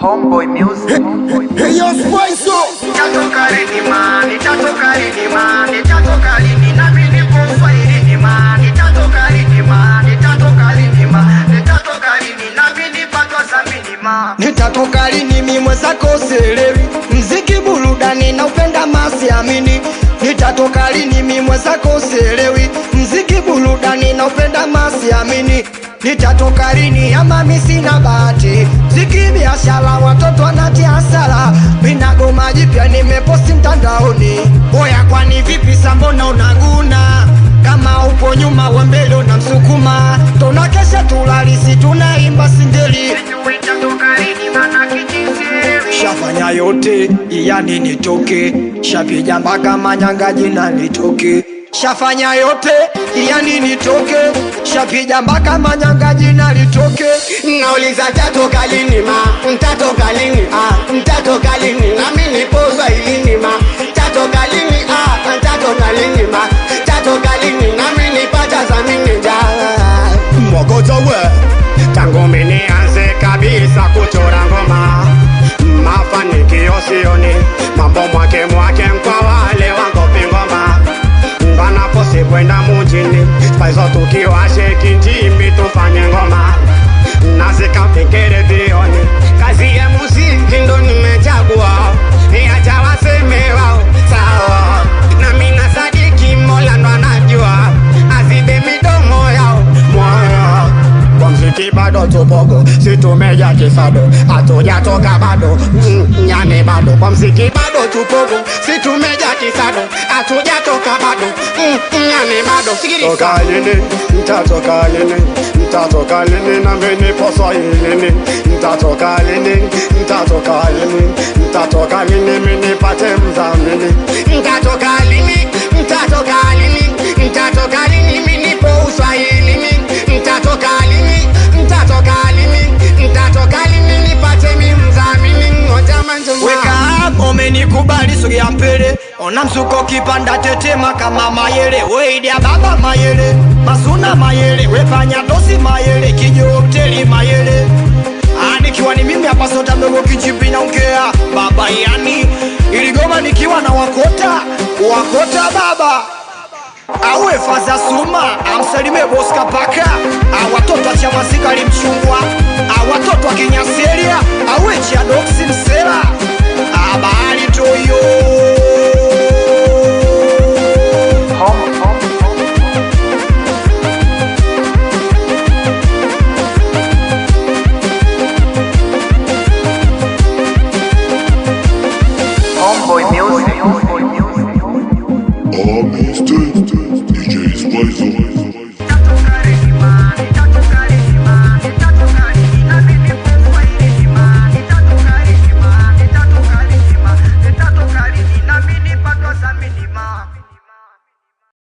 Homeboy Music. Hey yo Spice up. Nitatoka lini man, nitatoka lini man, nitatoka lini na mimi nipo lini man, nitatoka lini man, nitatoka lini man, nitatoka lini na mimi nipatwa zamini man. Nitatoka lini mimi mwenzako sielewi, mziki burudani na upenda masiamini. Nitatoka lini mimi mwenzako sielewi, mziki burudani na upenda masiamini. Nitatoka lini ama mimi sina bahati, mziki biashara watoto wanatia hasara. Minagoma jipya nimeposti mtandaoni, oya kwani vipi sambona unaguna? Kama upo nyuma wa mbele unamsukuma, tunakesha tulalisi tunaimba singeli. Nitatoka lini maana kijisiri, Shafanya yote yani nitoke, shapiga mpaka manyanga jina nitoke. Shafanya yote yani nitoke, shapiga mpaka manyanga jina nitoke. Nauliza tatoka lini ma, ntatoka lini ntatoka lini na mimi nipo Swahilini ma, tatoka lini ntatoka lini ma, tatoka lini na mimi nipata zamini ja. Mwagoja we Tangu mimi nianze kabisa kuchora ngoma, mafanikio sioni, mambo mwake kwa wale wangopi ngoma. Wanaposi kwenda mujini, Spice tukiwashe kinjimbi tufanye ngoma, nazika pikere vioni, kazi ya muziki ndo nimechagua, acha waseme wao sawa, na mimi nasadiki Mola ndo anajua, azibe midomo yao moyo. Kwa mziki bado tupogo, si tumeja kisado, hatujatoka bado, nyane bado. Kwa mziki bado tupogo, si tumeja kisado, hatujatoka bado, nyane bado. Sikiliza. Toka lini, nitatoka lini, nitatoka lini na mimi nipo Swahilini. Nitatoka lini, nitatoka lini, nitatoka lini mimi nipate mdhamini. Nitatoka lini, nitatoka lini, nitatoka lini mimi nipo Uswahilini. Nitatoka lini, nitatoka lini, nitatoka lini nipate mimi mdhamini. Ngoja manzo. Weka hapo umenikubali sogea mbele, ona msuko kipanda tetema kama mayele. Weidi ya baba mayele, masuna mayele, wefanya dosi mayele, kijo hoteli mayele. Nikiwa ni mimi hapa sota mdogo kijipi naongea baba yani, iligoma nikiwa na wakota baba. Awe faza suma, amsalime boska paka, watoto wa chamasika limchungwa, watoto wa kinyaseria, awe chia doksi msela, bahari toyo. Homeboy Music. Oh,